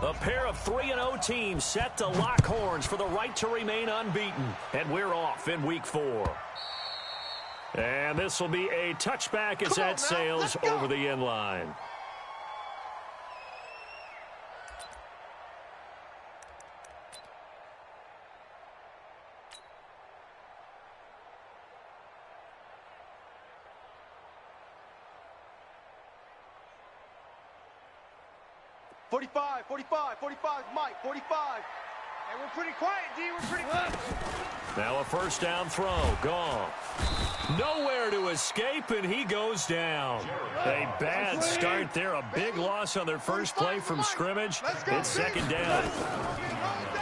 A pair of 3-0 teams set to lock horns for the right to remain unbeaten. And we're off in week 4. And this will be a touchback as that sails over the end line. Forty-five, Mike, 45. And we're pretty quiet, D. We're pretty quiet. Now a first down throw. Gone. Nowhere to escape, and he goes down. A bad start there. A big loss on their first play from scrimmage. It's second down.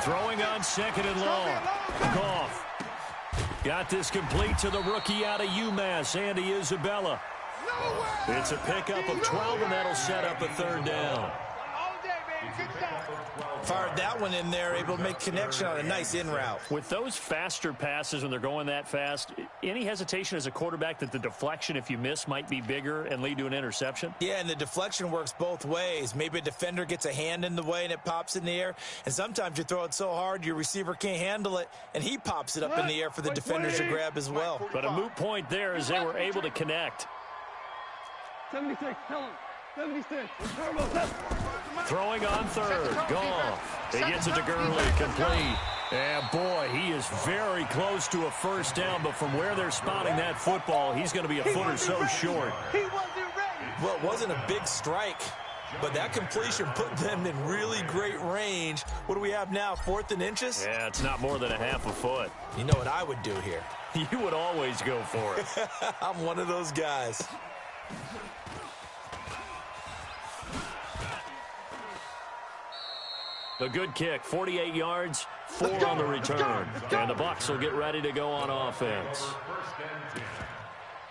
Throwing on second and long. Goff. Got this complete to the rookie out of UMass, Andy Isabella. It's a pickup of 12, and that'll set up a third down. Fired that one in there, able to make connection on a nice in route. With those faster passes when they're going that fast, any hesitation as a quarterback that the deflection, if you miss, might be bigger and lead to an interception? Yeah, and the deflection works both ways. Maybe a defender gets a hand in the way and it pops in the air, and sometimes you throw it so hard your receiver can't handle it, and he pops it up in the air for the defenders to grab as well. But a moot point there as they were able to connect. 76, tell him. 76. Throwing on third. Goff. He gets it to Gurley. Complete. And boy, he is very close to a first down, but from where they're spotting that football, he's going to be a foot or so short. Well, it wasn't a big strike, but that completion put them in really great range. What do we have now, 4th and inches? Yeah, it's not more than a half a foot. You know what I would do here? You would always go for it. I'm one of those guys. A good kick, 48 yards, 4 on the return. And the Bucs will get ready to go on offense.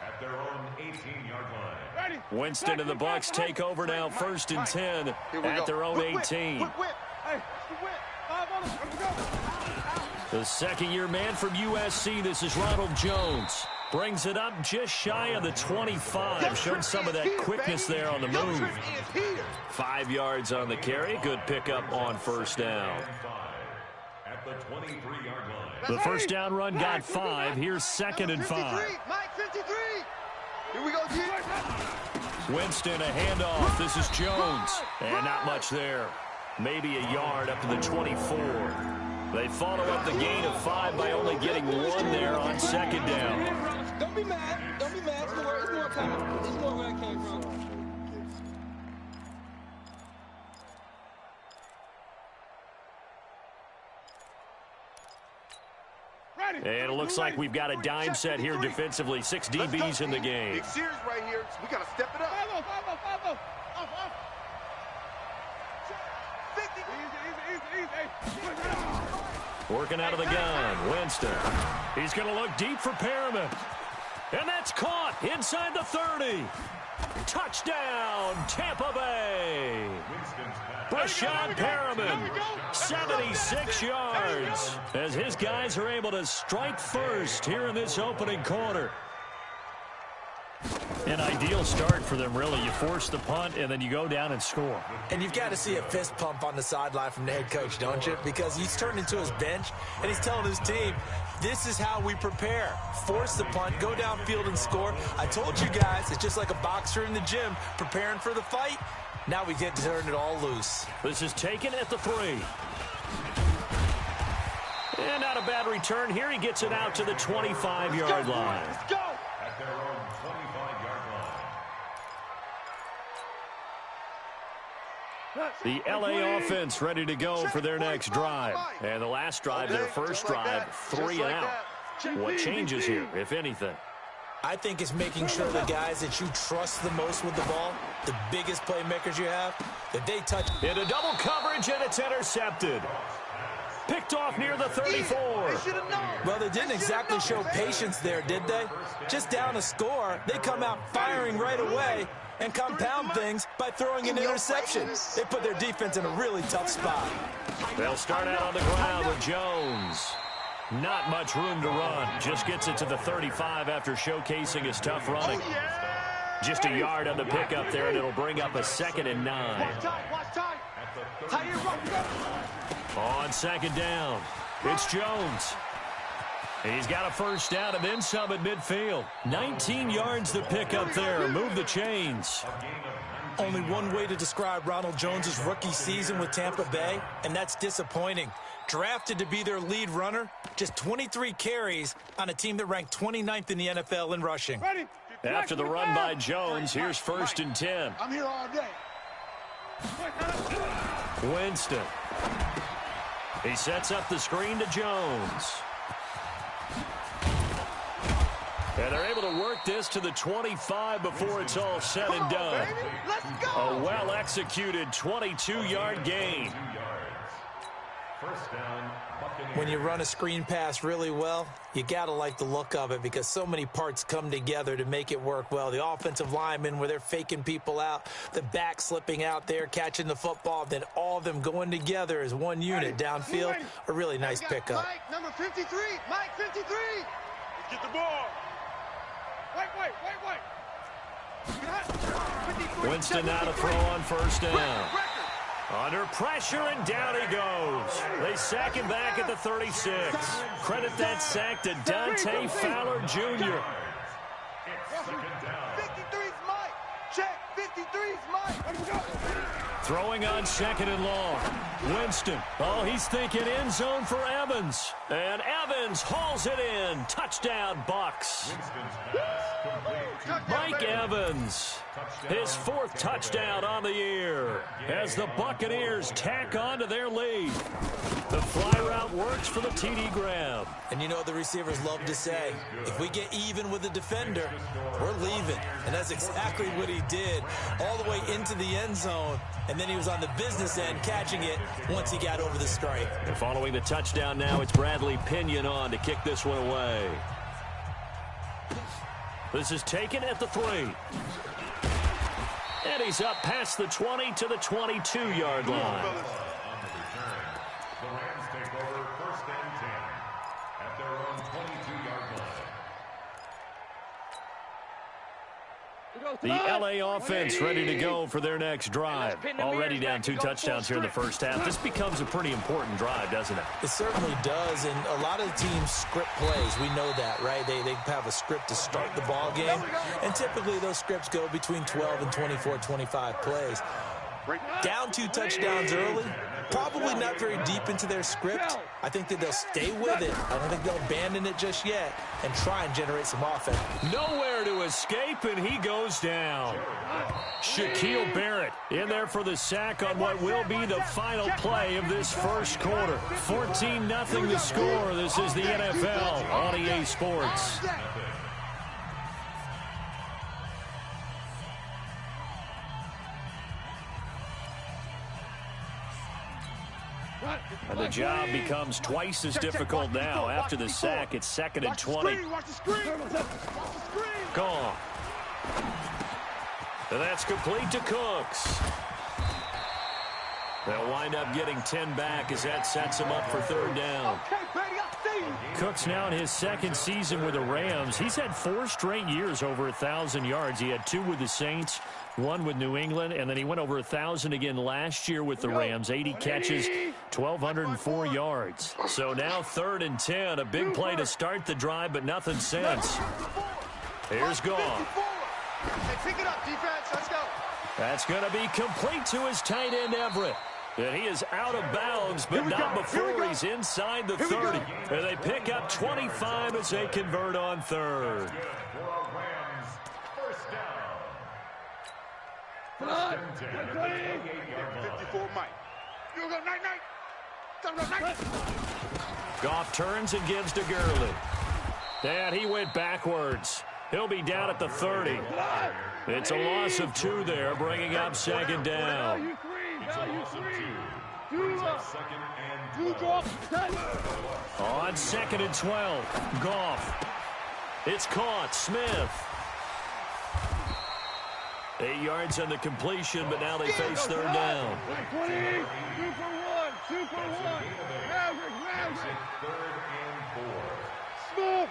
At their own 18-yard line. Winston and the Bucs take over now, 1st and 10 at their own 18. The second-year man from USC, this is Ronald Jones. Brings it up just shy of the 25. Showed some of that quickness there on the move. 5 yards on the carry. Good pickup on first down. At the 23-yard line. The first down run got 5. Here's 2nd and 5. Mike, 53. Here we go, G. Winston, a handoff. This is Jones. And not much there. Maybe a yard up to the 24. They follow up the gain of 5 by only getting 1 there on second down. Don't be mad. Don't be mad. It's more coming. It's more where I came from. And it looks like we've got a dime set here defensively. 6 DBs in the game. Big series right here. We got to step it up. 5-0. Working out of the gun, Winston. He's going to look deep for Perriman. And that's caught inside the 30. Touchdown, Tampa Bay. Brashad Perriman, 76 yards, as his guys are able to strike first here in this opening quarter. An ideal start for them, really. You force the punt, and then you go down and score. And you've got to see a fist pump on the sideline from the head coach, don't you? Because he's turned into his bench, and he's telling his team, this is how we prepare. Force the punt, go downfield and score. I told you guys, it's just like a boxer in the gym preparing for the fight. Now we get to turn it all loose. This is taken at the 3. And not a bad return here. He gets it out to the 25-yard line. Let's go. At their own 25-yard line. The LA offense ready to go for their next drive. And the last drive, their first drive, 3 and out. What changes here, if anything? I think it's making sure the guys that you trust the most with the ball, the biggest playmakers you have, that they touch. Into double coverage, and it's intercepted. Picked off near the 34. Well, they didn't exactly show patience there, did they? Just down a score, they come out firing right away and compound things by throwing an interception. They put their defense in a really tough spot. They'll start out on the ground with Jones. Not much room to run. Just gets it to the 35 after showcasing his tough running. Just a yard on the pickup there, and it'll bring up a 2nd and 9. Tight end, rock. On second down, it's Jones. He's got a first down and then some at midfield. 19 yards to pick up there. Move the chains. Only one way to describe Ronald Jones' rookie season with Tampa Bay, and that's disappointing. Drafted to be their lead runner, just 23 carries on a team that ranked 29th in the NFL in rushing. After the run by Jones, here's 1st and 10. I'm here all day. Winston. He sets up the screen to Jones. And they're able to work this to the 25 before it's all said and done. Let's go. A well-executed 22-yard gain. First down, Buccaneers. When you run a screen pass really well, you got to like the look of it because so many parts come together to make it work well. The offensive linemen where they're faking people out, the back slipping out there, catching the football, then all of them going together as one unit downfield. A really nice pickup. Mike, number 53. Mike, 53. Let's get the ball. Wait. Winston now to throw on first down. Under pressure, and down he goes. They sack him back at the 36. Credit that sack to Dante Fowler Jr. 53's Mike. Check. 53's Mike. Throwing on second and long. Winston. Oh, he's thinking end zone for Evans. And Evans hauls it in. Touchdown, Bucks. Mike Evans, his 4th touchdown on the year as the Buccaneers tack on to their lead. The fly route works for the TD grab. And you know what the receivers love to say? If we get even with the defender, we're leaving. And that's exactly what he did all the way into the end zone. And then he was on the business end catching it once he got over the stripe. And following the touchdown now, it's Bradley Pinion on to kick this one away. This is taken at the 3. And he's up past the 20 to the 22-yard line. On the return, the Rams take over 1st and 10 at their own 22-yard line. The LA offense ready to go for their next drive. Already down 2 touchdowns here in the first half. This becomes a pretty important drive, doesn't it? It certainly does, and a lot of the teams script plays. We know that, right? They have a script to start the ball game, and typically those scripts go between 12 and 24, 25 plays. Down 2 touchdowns early, probably not very deep into their script. I think that they'll stay with it. I don't think they'll abandon it just yet and try and generate some offense. Nowhere to escape, and he goes down. Shaquille Barrett in there for the sack on what will be the final play of this first quarter. 14-0 the score. This is the NFL on EA Sports. And the job becomes twice as difficult now. After the sack, it's 2nd and 20. Gone. And that's complete to Cooks. They'll wind up getting 10 back as that sets him up for 3rd down. Cooks now in his 2nd season with the Rams. He's had 4 straight years over 1,000 yards. He had 2 with the Saints, 1 with New England, and then he went over 1,000 again last year with the Rams. 80 catches, 1,204 yards. So now 3rd and 10, a big play to start the drive, but nothing since. Here's Goff. Hey, pick it up, defense. Let's go. That's going to be complete to his tight end, Everett. And he is out of bounds, but not before he's inside the 30. And they pick up 25 as they convert on 3rd. Good for a Rams first down. 1st and 10 at the 28-yard line. 54 Mike. You go night. Goff turns and gives to Gurley. And he went backwards. He'll be down at the 30. It's a loss of 2 there, bringing up 2nd down. It's a loss of 2. Brings up 2nd and 12. On 2nd and 12, Goff. It's caught. Smith. 8 yards on the completion, but now they face 3rd down. 20, 2 for 1. Maverick. 3rd and 4.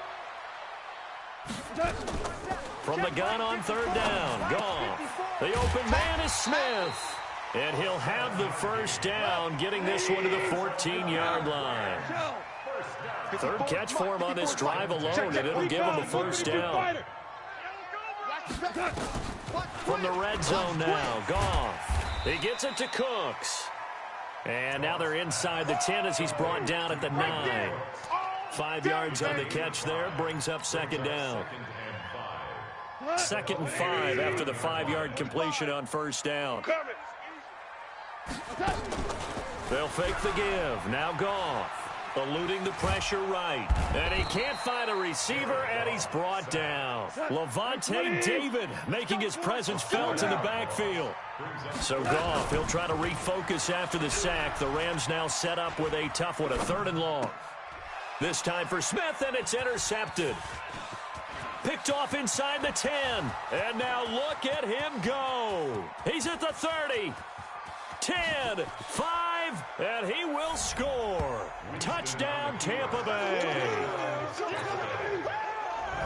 From the gun on 3rd down, Goff. The open man is Smith. And he'll have the first down, getting this one to the 14-yard line. Third catch for him on this drive alone, and it'll give him a first down. From the red zone now, Goff. He gets it to Cooks. And now they're inside the 10 as he's brought down at the 9. 5 yards on the catch there, brings up second down. 2nd and 5 after the 5-yard completion on first down. They'll fake the give. Now Goff. Eluding the pressure right. And he can't find a receiver, and he's brought down. Levante David making his presence felt in the backfield. So Goff, he'll try to refocus after the sack. The Rams now set up with a tough one, a 3rd and long. This time for Smith, and it's intercepted. Picked off inside the 10. And now look at him go. He's at the 30. 10, 5, and he will score. Touchdown, Tampa Bay.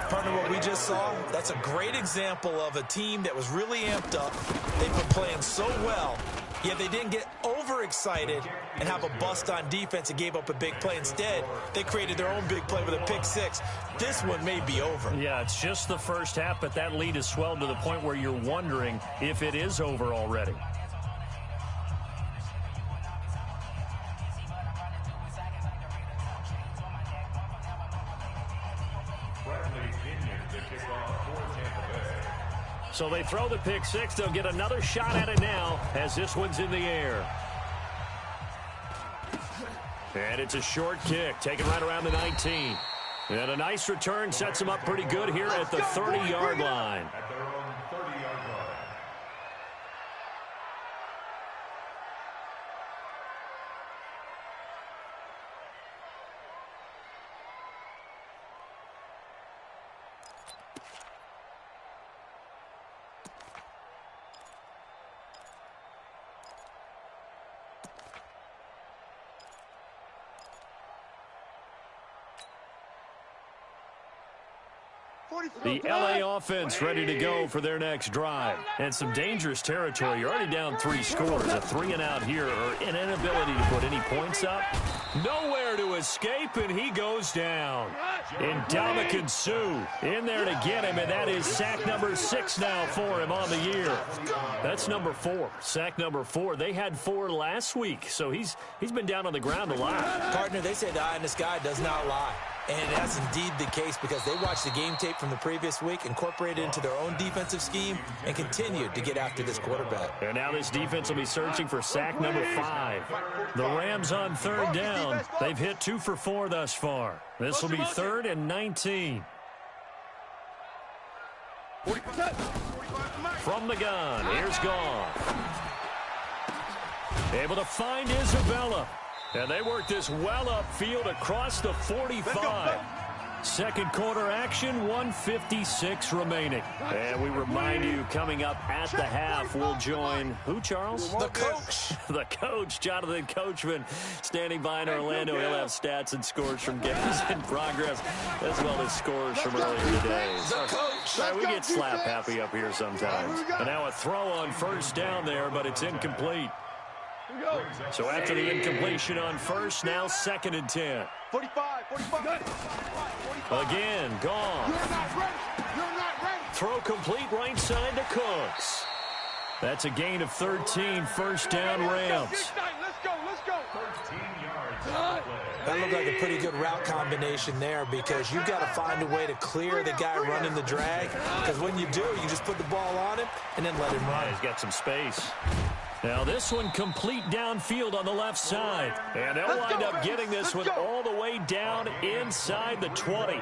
Partner, what we just saw, that's a great example of a team that was really amped up. They've been playing so well, yet they didn't get overexcited and have a bust on defense and gave up a big play. Instead, they created their own big play with a pick 6. This one may be over. Yeah, it's just the first half, but that lead has swelled to the point where you're wondering if it is over already. So they throw the pick 6. They'll get another shot at it now as this one's in the air. And it's a short kick, taken right around the 19. And a nice return sets them up pretty good here at the 30-yard line. At their own 30-yard line. The LA offense ready to go for their next drive. And some dangerous territory. You're already down 3 scores. A 3-and-out here, or an inability to put any points up. Nowhere to escape, and he goes down. Ndamukong Suh in there to get him, and that is sack number 6 now for him on the year. That's number 4. Sack number 4. They had 4 last week, so he's been down on the ground a lot. Partner, they say the eye in the sky does not lie. And that's indeed the case because they watched the game tape from the previous week, incorporated it into their own defensive scheme, and continued to get after this quarterback. And now this defense will be searching for sack number 5. The Rams on 3rd down. They've hit 2 for 4 thus far. This will be 3rd and 19. From the gun, here's Goff. Able to find Isabella. And they work this well upfield across the 45. Second quarter action, 1:56 remaining. And we remind you, coming up at the half, we'll join who, Charles? The coach. The coach, Jonathan Coachman, standing by in Orlando. He'll have stats and scores from games in progress, as well as scores from earlier today. The coach. Right, we get slap happy up here sometimes. And now a throw on first down there, but it's incomplete. So after the incompletion on first, now 2nd and 10. 45. Again, gone. You're not ready. Throw complete right side to Cooks. That's a gain of 13, first down Rams. Let's go. 13 yards. That looked like a pretty good route combination there because you've got to find a way to clear the guy running the drag. Because when you do, you just put the ball on him and then let him run. He's got some space. Now this one complete downfield on the left side. And they'll wind up getting this one all the way down inside the 20.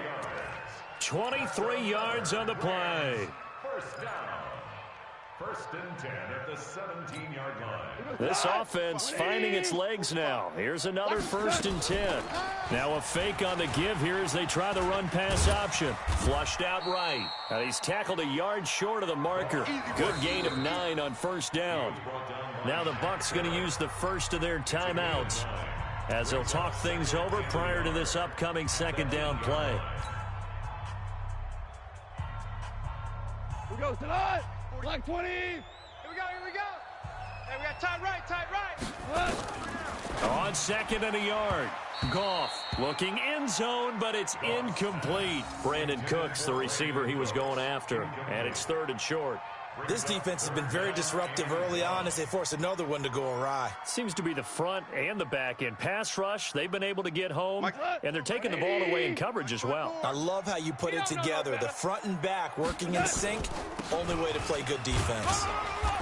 23 yards on the play. First down. 1st and 10 at the 17-yard line. This offense finding its legs now. Here's another 1st and 10. Now a fake on the give here as they try the run-pass option. Flushed out right. And he's tackled a yard short of the marker. Good gain of 9 on first down. Now the Bucs going to use the first of their timeouts as they'll talk things over prior to this upcoming 2nd down play. We go tonight. Black 20. Here we go. Hey, we got tight right. On second and a yard. Goff looking end zone, but it's incomplete. Brandon Cooks, the receiver he was going after, and it's 3rd and short. This defense has been very disruptive early on as they force another one to go awry. Seems to be the front and the back end. Pass rush, they've been able to get home, and they're taking the ball away in coverage as well. I love how you put it together. The front and back working in sync. Only way to play good defense.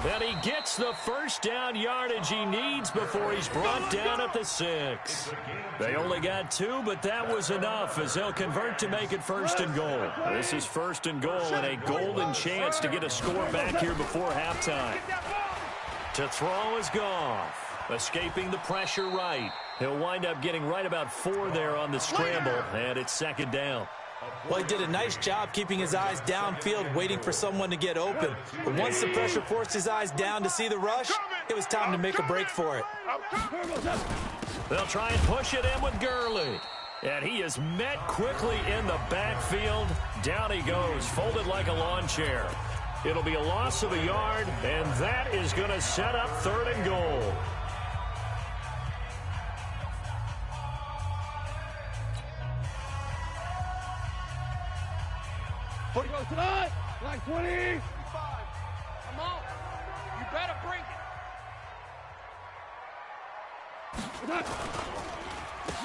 And he gets the first down yardage he needs before he's brought down at the 6. They only got 2, but that was enough as they'll convert to make it 1st and goal. This is 1st and goal and a golden chance to get a score back here before halftime. To throw is Goff, escaping the pressure right. He'll wind up getting right about 4 there on the scramble, and it's 2nd down. Well, he did a nice job keeping his eyes downfield, waiting for someone to get open. But once the pressure forced his eyes down to see the rush, it was time to make a break for it. They'll try and push it in with Gurley. And he is met quickly in the backfield. Down he goes, folded like a lawn chair. It'll be a loss of a yard, and that is going to set up 3rd and goal. Like 20. 25. Come on. You better bring it.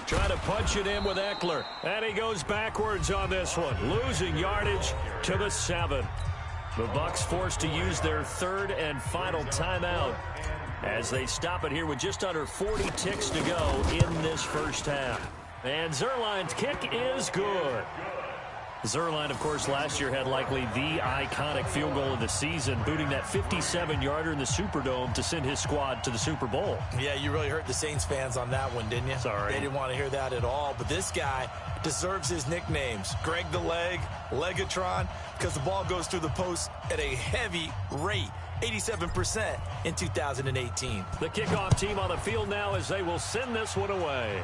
Trying to punch it in with Eckler. And he goes backwards on this one, losing yardage to the 7. The Bucs forced to use their 3rd and final timeout as they stop it here with just under 40 ticks to go in this first half. And Zuerlein's kick is good. Zuerlein, of course, last year had likely the iconic field goal of the season, booting that 57-yarder in the Superdome to send his squad to the Super Bowl. Yeah, you really hurt the Saints fans on that one, didn't you? Sorry. They didn't want to hear that at all. But this guy deserves his nicknames. Greg the Leg, Legatron, because the ball goes through the post at a heavy rate. 87% in 2018. The kickoff team on the field now as they will send this one away.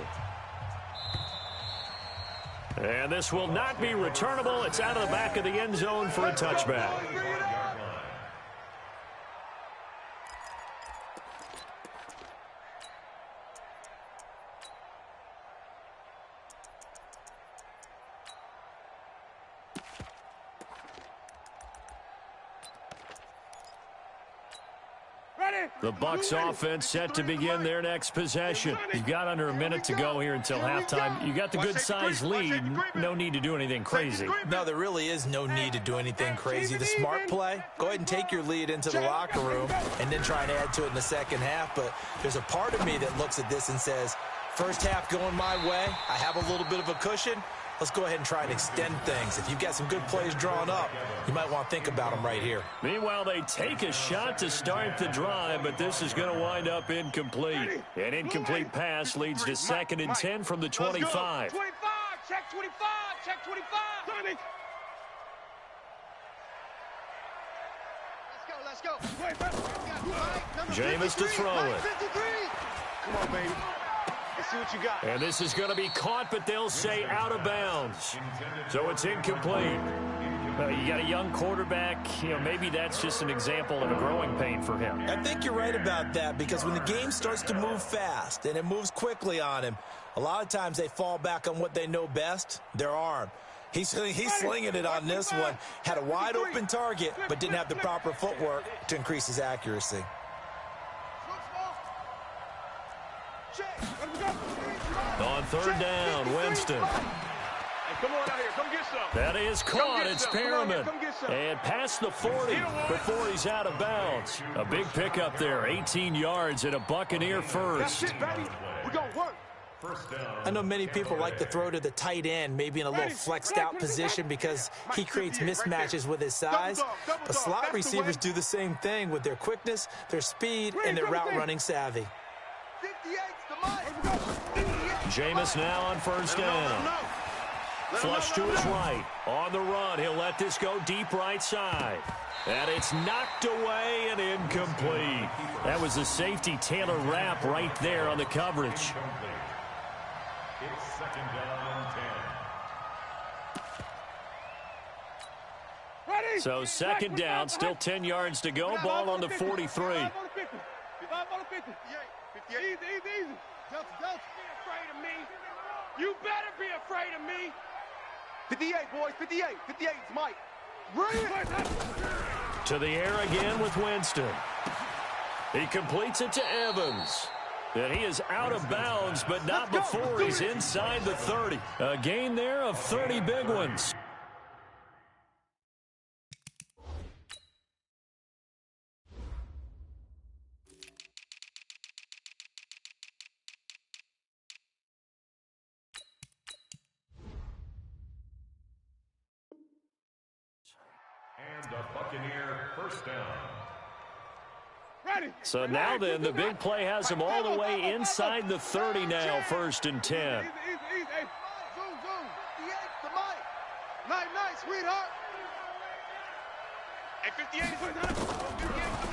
And this will not be returnable. It's out of the back of the end zone for a touchback. The Bucs offense set to begin their next possession. You've got under a minute to go here until halftime. You got the good-sized lead. No need to do anything crazy. No, there really is no need to do anything crazy. The smart play, go ahead and take your lead into the locker room and then try and add to it in the second half. But there's a part of me that looks at this and says, first half going my way, I have a little bit of a cushion. Let's go ahead and try and extend things. If you've got some good plays drawn up, you might want to think about them right here. Meanwhile, they take a shot to start the drive, but this is going to wind up incomplete. An incomplete pass leads to 2nd and 10 from the 25. 25, check 25, check 25. Let's go. Jameis to throw it. 53. Come on, baby. Let's see what you got. And this is going to be caught, but they'll say out of bounds. So it's incomplete. You got a young quarterback. Maybe that's just an example of a growing pain for him. I think you're right about that, because when the game starts to move fast and it moves quickly on him, a lot of times they fall back on what they know best, their arm. He's slinging it on this one. Had a wide open target, but didn't have the proper footwork to increase his accuracy. On 3rd down, Winston. Come on out here. Come get some. That is caught. It's Perriman. And past the 40 before he's out of bounds. A big pickup there. 18 yards and a Buccaneer first. That's it, baby. We're going to work. I know many people like to throw to the tight end, maybe in a little flexed out position because he creates mismatches with his size. But slot receivers do the same thing with their quickness, their speed, and their route running savvy. Jameis now on 1st down. Flush to his right. On the run, he'll let this go deep right side. And it's knocked away and incomplete. That was the safety Taylor Rapp right there on the coverage. It's 2nd down and 10. So 2nd down, still 10 yards to go. Ball on the 43. Easy, easy. Delta. Be afraid of me. You better be afraid of me. 58, boys, 58. 58 is Mike. To the air again with Winston. He completes it to Evans. And he is out of bounds, but not before he's inside the 30. A gain there of 30 big ones. And a Buccaneer first down. So now then, the big play has him all the way inside the 30 now, 1st and 10. Zoom. 58 to Mike. Night, sweetheart. Hey,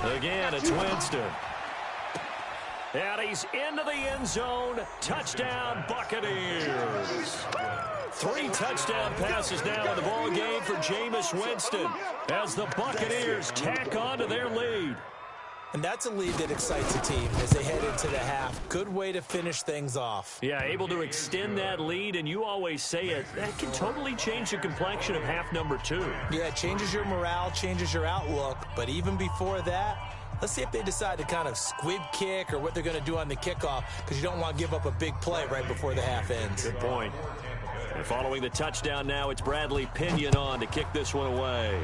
58. Again, it's Winston. And he's into the end zone. Touchdown, Buccaneers. 3 touchdown passes now in the ball game for Jameis Winston as the Buccaneers tack on to their lead. And that's a lead that excites a team as they head into the half. Good way to finish things off. Yeah, able to extend that lead, and you always say it, that can totally change the complexion of half number 2. Yeah, it changes your morale, changes your outlook. But even before that, let's see if they decide to kind of squib kick or what they're going to do on the kickoff, because you don't want to give up a big play right before the half ends. Good point. And following the touchdown now, it's Bradley Pinion on to kick this one away.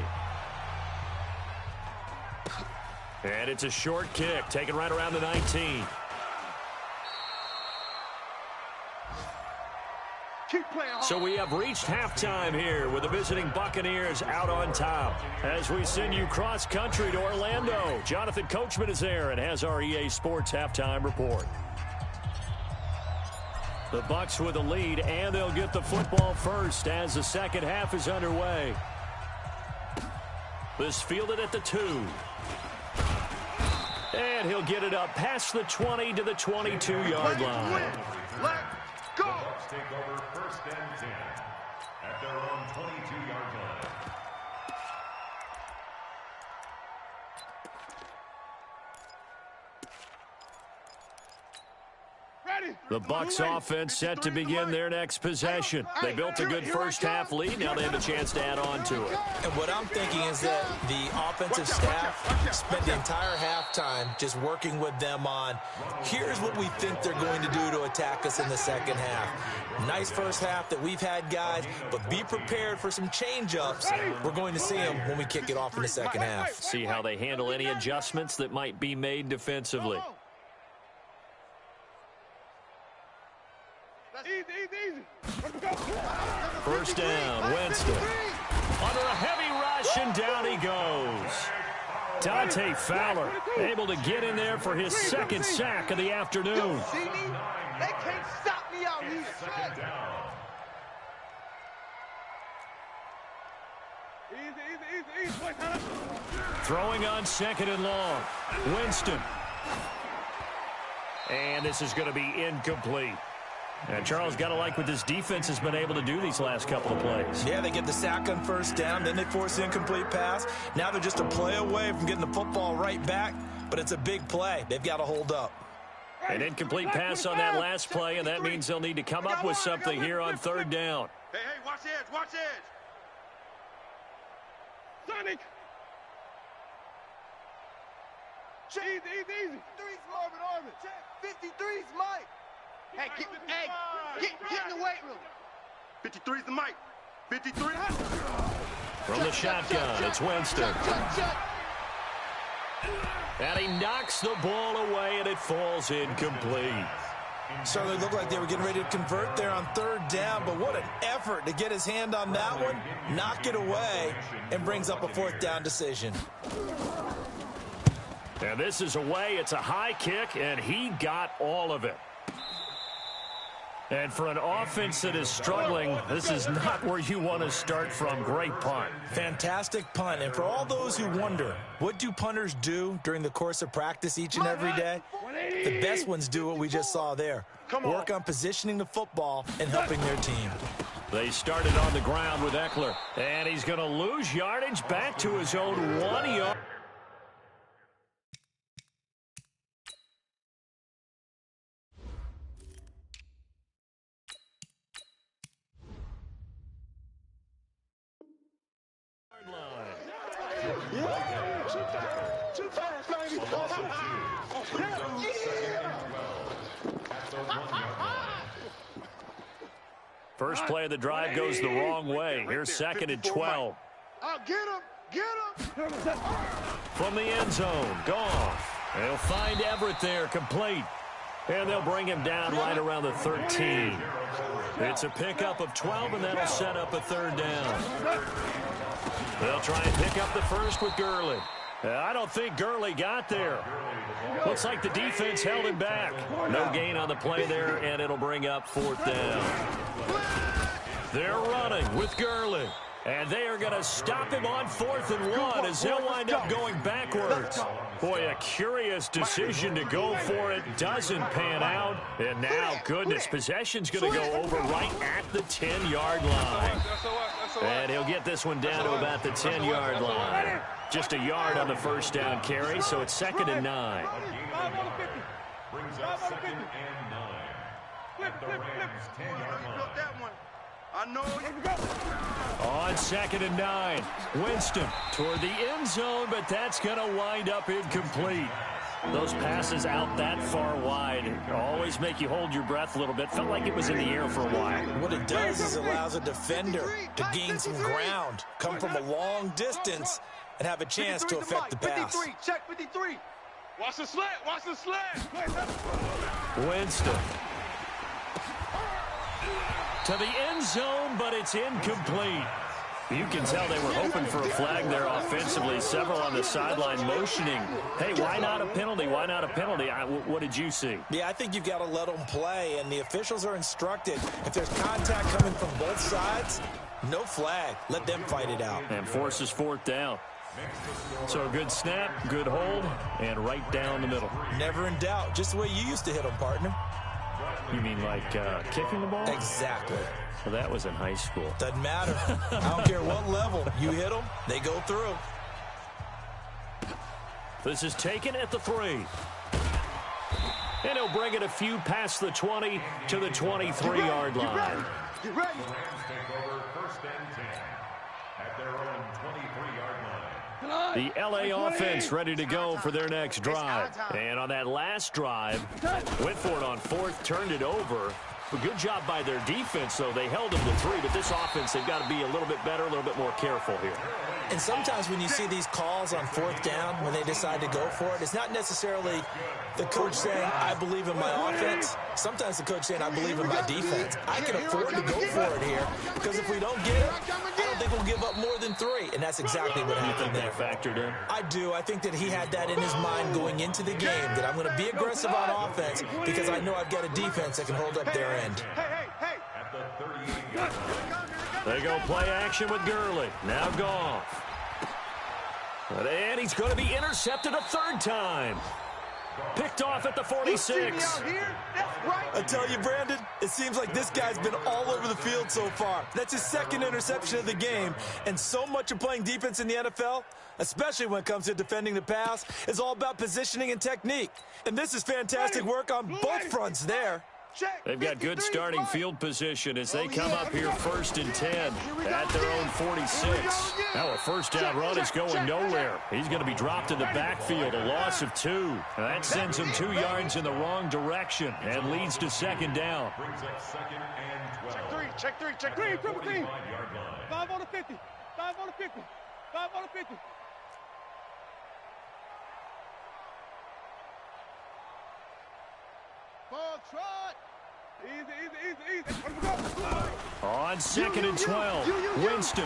And it's a short kick, taken right around the 19. So we have reached halftime here with the visiting Buccaneers out on top. As we send you cross-country to Orlando, Jonathan Coachman is there and has our EA Sports halftime report. The Bucs with the lead, and they'll get the football first as the second half is underway. This fielded at the 2. And he'll get it up past the 20 to the 22-yard line. Let's go. The Bucs take over 1st and 10 at their own 22-yard line. The Bucs offense set to begin their next possession. They built a good first half lead. Now they have a chance to add on to it. And what I'm thinking is that the offensive staff spent the entire halftime just working with them on, here's what we think they're going to do to attack us in the second half. Nice first half that we've had, guys, but be prepared for some change-ups. We're going to see them when we kick it off in the second half. See how they handle any adjustments that might be made defensively. Easy. First down, Winston. Under a heavy rush, and down he goes. Dante Fowler able to get in there for his second sack of the afternoon. See me? They can't stop me out here. Second down. Easy. Throwing on 2nd and long. Winston. And this is going to be incomplete. And Charles, got to like what this defense has been able to do these last couple of plays. Yeah, they get the sack on first down, then they force the incomplete pass. Now they're just a play away from getting the football right back, but it's a big play. They've got to hold up. An incomplete pass on that last play, and that means they'll need to come up with something here on 3rd down. Hey, watch edge. Sonic. Easy. 53's Marvin. 53's Mike. Hey, get in the weight room. 53's the Mike. 53. From the shotgun, it's Winston. And he knocks the ball away, and it falls incomplete. Certainly looked like they were getting ready to convert there on 3rd down, but what an effort to get his hand on that one, knock it away, and brings up a 4th down decision. And this is away. It's a high kick, and he got all of it. And for an offense that is struggling, this is not where you want to start from. Great punt. Fantastic punt. And for all those who wonder, what do punters do during the course of practice each and every day? The best ones do what we just saw there. Work on positioning the football and helping their team. They started on the ground with Eckler. And he's going to lose yardage back to his own 1 yard. Too fast, baby. A loss of 2. Brings up 2nd and 12. At the 1-yard line. First play of the drive goes the wrong way. Here's 2nd and 12. Oh, get him. Get him. From the end zone, Goff. They'll find Everett there, complete. And they'll bring him down right around the 13. It's a pickup of 12, and that'll set up a 3rd down. They'll try and pick up the first with Gurley. I don't think Gurley got there. Looks like the defense held him back. No gain on the play there, and it'll bring up 4th down. They're running with Gurley. And they are going to stop him on 4th and 1 as they'll wind up going backwards. Boy, a curious decision to go for it. Doesn't pan out. And now, goodness, possession's going to go over right at the 10-yard line. And he'll get this one down to about the 10-yard line. Just a yard on the first down carry, so it's 2nd and 9. Brings up 2nd and 9. At the Rams' 10-yard line. I know. On 2nd and 9, Winston toward the end zone, but that's going to wind up incomplete. Those passes out that far wide always make you hold your breath a little bit. Felt like it was in the air for a while. What it does is allows a defender to gain some ground, come from a long distance, and have a chance to affect the pass. 53, check 53. Watch the slant, watch the slant. Winston to the end zone, but it's incomplete. You can tell they were hoping for a flag there offensively. Several on the sideline motioning, hey, why not a penalty? Why not a penalty? What did you see? Yeah, I think you've got to let them play, and the officials are instructed. If there's contact coming from both sides, no flag. Let them fight it out. And forces 4th down. So a good snap, good hold, and right down the middle. Never in doubt. Just the way you used to hit them, partner. You mean like kicking the ball? Exactly. Well, that was in high school. Doesn't matter. I don't care what level. You hit them, they go through. This is taken at the 3. And he'll bring it a few past the 20 to the 23-yard line. Get ready. The Rams take over 1st and 10 at their own 23-yard line. The LA offense ready to go for their next drive. And on that last drive, went for it on 4th, turned it over. A good job by their defense, though. They held them to 3, but this offense, they've got to be a little bit better, a little bit more careful here. And sometimes when you see these calls on 4th down, when they decide to go for it, it's not necessarily the coach saying, I believe in my offense. Sometimes the coach saying, I believe in my defense. I can afford to go for it here, because if we don't get it, I don't think we'll give up more than 3. And that's exactly what happened there. You think that factored in? I do. I think that he had that in his mind going into the game, that I'm going to be aggressive on offense because I know I've got a defense that can hold up their end. At the 38-yard line. They go play action with Gurley. Now Goff. And he's going to be intercepted a 3rd time. Picked off at the 46. I tell you, Brandon, it seems like this guy's been all over the field so far. That's his 2nd interception of the game. And so much of playing defense in the NFL, especially when it comes to defending the pass, is all about positioning and technique. And this is fantastic work on both fronts there. They've got good starting field position as they come up here 1st and 10 at their own 46. Now a 1st down run is going nowhere. He's going to be dropped in the backfield, a loss of 2. That sends him 2 yards in the wrong direction and leads to 2nd down. Brings up 2nd and 12. Check 3. 45-yard line. 5 on the 50. 5 on the 50. 5 on the 50. Ball trot. Easy. On 2nd and 12, Winston.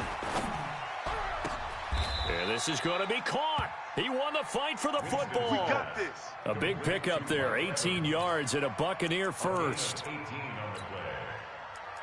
And this is going to be caught. He won the fight for the football. We got this. A big pickup there, 18 yards and a Buccaneer first. 18 on the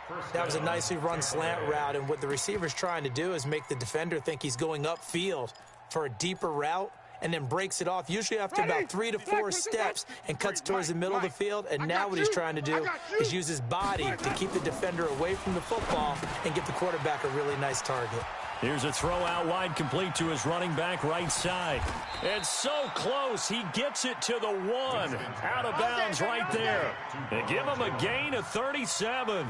play. That was a nicely run slant route, and what the receiver's trying to do is make the defender think he's going upfield for a deeper route, and then breaks it off, usually after about 3 to 4 steps, and cuts towards the middle of the field. And now what he's trying to do is use his body to keep the defender away from the football and get the quarterback a really nice target. Here's a throw out wide, complete to his running back right side. It's so close. He gets it to the 1. Out of bounds right there. And give him a gain of 37.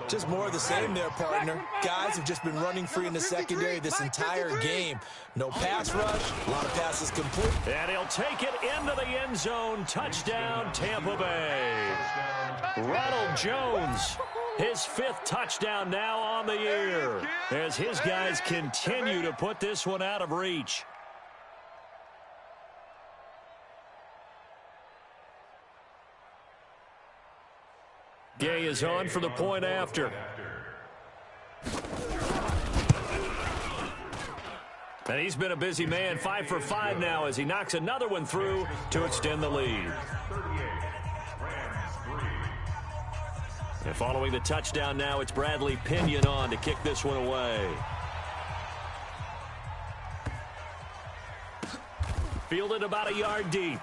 Just more of the same there, partner. Guys have just been running free in the secondary this entire game. No pass rush, a lot of passes complete. And he'll take it into the end zone. Touchdown, Tampa Bay. Ronald Jones, his 5th touchdown now on the year, as his guys continue to put this one out of reach. Gay is on for the point after. And he's been a busy man, 5 for 5 now as he knocks another one through to extend the lead. And following the touchdown now, it's Bradley Pinion on to kick this one away. Fielded about a yard deep.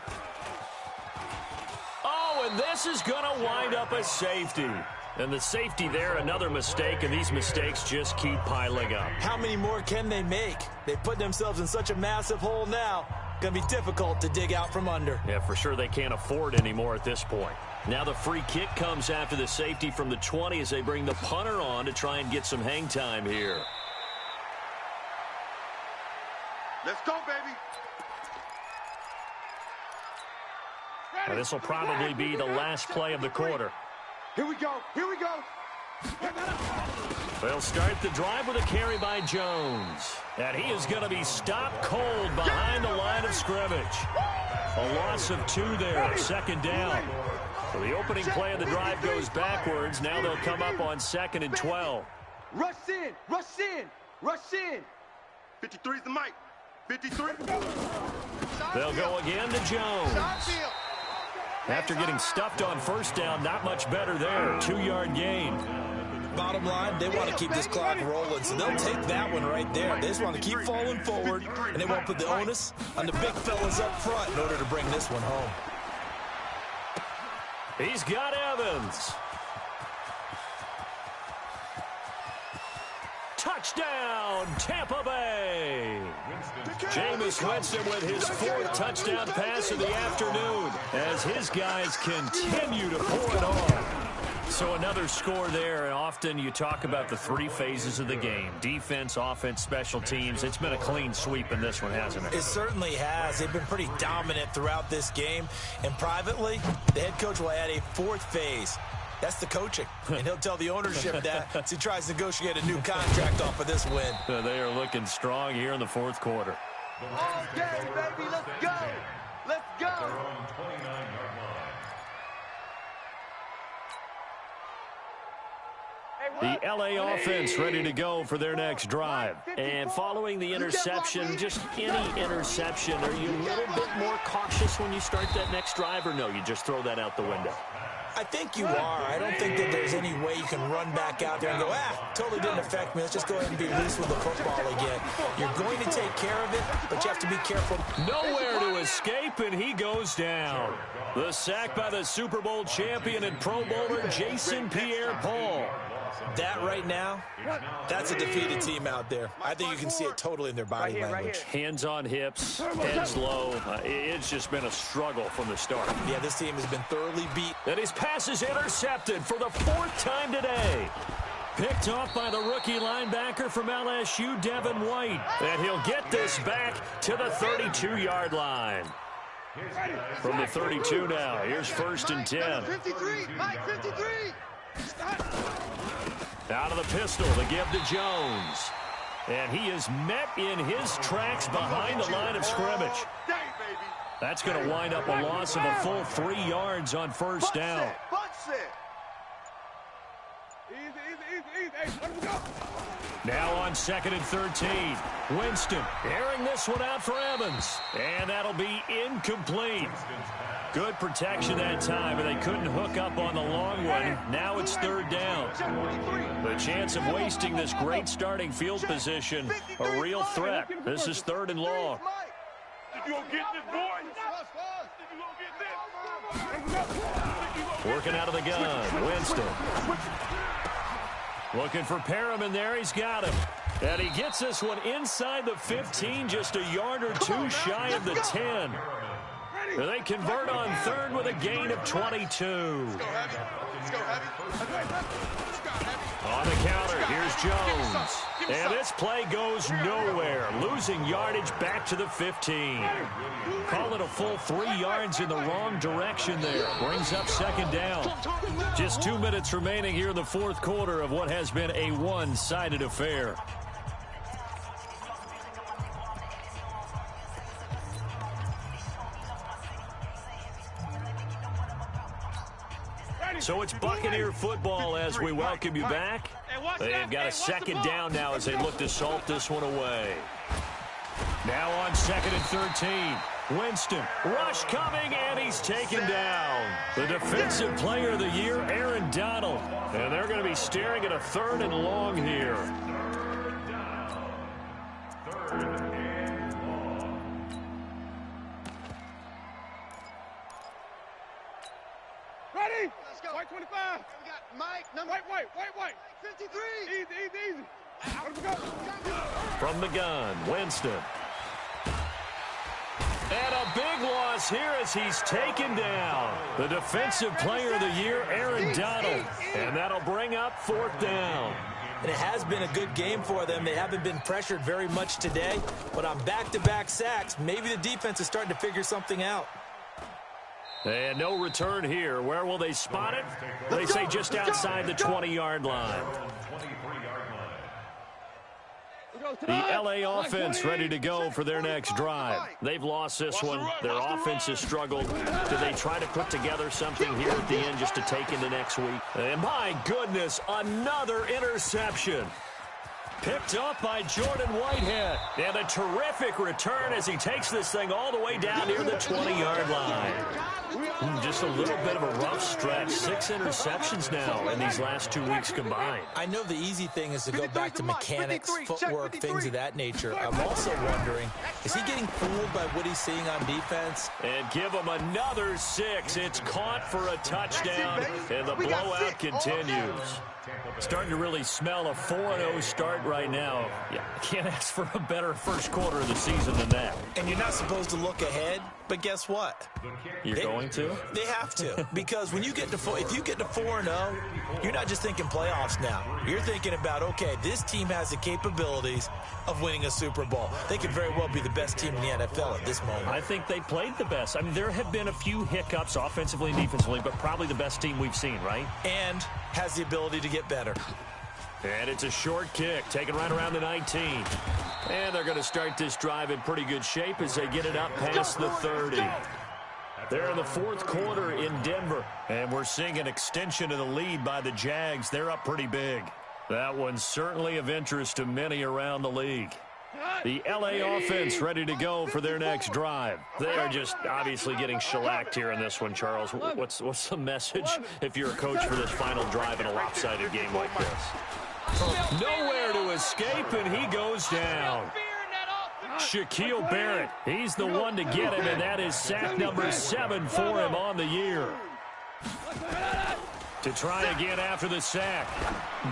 Oh, and this is going to wind up a safety. And the safety there, another mistake, and these mistakes just keep piling up. How many more can they make? They put themselves in such a massive hole now. Going to be difficult to dig out from under. Yeah, for sure they can't afford anymore at this point. Now the free kick comes after the safety from the 20 as they bring the punter on to try and get some hang time here. Let's go, baby. Now, this will probably be the last play of the quarter. Here we go. Here we go. They'll start the drive with a carry by Jones. And he is going to be stopped cold behind the line of scrimmage. A loss of 2 there, 2nd down. So the opening play of the drive goes backwards. Now they'll come up on 2nd and 12. Rush in. Rush in. Rush in. 53's the mic. 53. They'll go again to Jones. After getting stuffed on 1st down, not much better there. 2-yard gain. Bottom line, they want to keep this clock rolling, so they'll take that one right there. They just want to keep falling forward, and they won't put the onus on the big fellas up front in order to bring this one home. He's got Evans. Touchdown, Tampa Bay. Jameis Winston with his 4th touchdown pass of the afternoon as his guys continue to pour it on. So another score there, and often you talk about the 3 phases of the game. Defense, offense, special teams. It's been a clean sweep in this one, hasn't it? It certainly has. They've been pretty dominant throughout this game. And privately, the head coach will add a 4th phase. That's the coaching. And he'll tell the ownership that as he tries to negotiate a new contract off of this win. They are looking strong here in the 4th quarter. All day, baby. Let's go. Let's go. The LA offense ready to go for their next drive. And following the interception, just any interception, are you a little bit more cautious when you start that next drive, or no, you just throw that out the window? I think you are. I don't think that there's any way you can run back out there and go, totally didn't affect me. Let's just go ahead and be loose with the football again. You're going to take care of it, but you have to be careful. Nowhere to escape, and he goes down. The sack by the Super Bowl champion and Pro Bowler Jason Pierre-Paul. That right now, that's a defeated team out there. I think you can see it totally in their body language. Hands on hips, heads low. It's just been a struggle from the start. Yeah, this team has been thoroughly beat. And his pass is intercepted for the 4th time today. Picked off by the rookie linebacker from LSU, Devin White. And he'll get this back to the 32-yard line. From the 32 now, here's 1st and 10. 53. Mike, 53. Out of the pistol, the give to Jones. And he is met in his tracks behind the line of scrimmage. That's going to wind up a loss of a full 3 yards on 1st down. Now on 2nd and 13. Winston airing this one out for Evans. And that'll be incomplete. Good protection that time, and they couldn't hook up on the long one. Now it's 3rd down. The chance of wasting this great starting field position, a real threat. This is 3rd and long. Working out of the gun, Winston. Looking for Perriman there, he's got him. And he gets this one inside the 15, just a yard or two shy of the 10. And they convert on third with a gain of 22. On the counter, here's Jones. And this play goes nowhere, losing yardage back to the 15. Call it a full 3 yards in the wrong direction there. Brings up second down. Just 2 minutes remaining here in the fourth quarter of what has been a one-sided affair. So it's Buccaneer football as we welcome you back. They've got a second down now as they look to salt this one away. Now on 2nd and 13. Winston, rush coming, and he's taken down. The defensive player of the year, Aaron Donald. And they're going to be staring at a 3rd and long here. Ready? Let's go. White 25. We got Mike, number White. 53. Easy. Let us go. From the gun, Winston. And a big loss here as he's taken down. The defensive player of the year, Aaron Donald. And that'll bring up 4th down. And it has been a good game for them. They haven't been pressured very much today. But on back-to-back sacks, maybe the defense is starting to figure something out. And no return here. Where will they spot it? They say just outside the 20-yard line. The L.A. offense ready to go for their next drive. They've lost this one. Their offense has struggled. Do they try to put together something here at the end just to take into next week? And my goodness, another interception. Picked up by Jordan Whitehead. And a terrific return as he takes this thing all the way down near the 20-yard line. Just a little bit of a rough stretch. 6 interceptions now in these last 2 weeks combined. I know the easy thing is to go back to mechanics, footwork, things of that nature. I'm also wondering, is he getting fooled by what he's seeing on defense? And give him another 6. It's caught for a touchdown, and the blowout continues. Starting to really smell a 4-0 start right now. Yeah, can't ask for a better first quarter of the season than that. And you're not supposed to look ahead, but guess what? You're going to? They have to, because when you get to if you get to 4-0, you're not just thinking playoffs now. You're thinking about, okay, this team has the capabilities of winning a Super Bowl. They could very well be the best team in the NFL at this moment. I think they played the best. I mean, there have been a few hiccups offensively and defensively, but probably the best team we've seen, right? And has the ability to get better. And it's a short kick, taken right around the 19. And they're going to start this drive in pretty good shape as they get it up past the 30. They're in the fourth quarter in Denver, and we're seeing an extension of the lead by the Jags. They're up pretty big. That one's certainly of interest to many around the league. The L.A. offense ready to go for their next drive. They are just obviously getting shellacked here in this one, Charles. What's the message if you're a coach for this final drive in a lopsided game like this? Nowhere to escape, and he goes down. Shaquille Barrett, he's the one to get him, and that is sack number 7 for him on the year. To try again after the sack.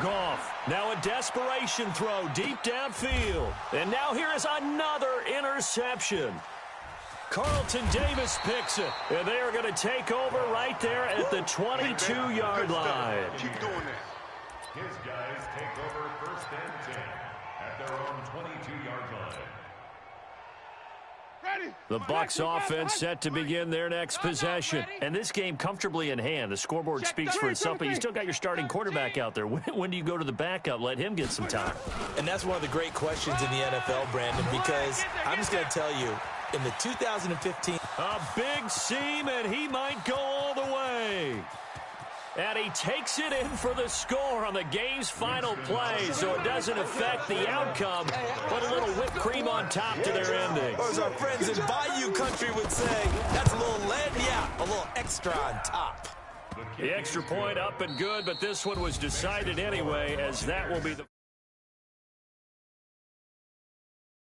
Goff, now a desperation throw deep downfield. And now here is another interception. Carlton Davis picks it, and they are going to take over right there at the 22-yard line. Keep doing that. His guys take over 1st and 10 at their own 22-yard line. The Bucs offense set to begin their next possession. And this game comfortably in hand. The scoreboard speaks for itself, but you still got your starting quarterback out there. When do you go to the backup? Let him get some time. And that's one of the great questions in the NFL, Brandon, because I'm just going to tell you, in the 2015... A big seam, and he might go all the way. And he takes it in for the score on the game's final play, so it doesn't affect the outcome, but a little whipped cream on top to their ending. Or as our friends in Bayou Country would say, that's a little lead, yeah, a little extra on top. The extra point up and good, but this one was decided anyway, as that will be the...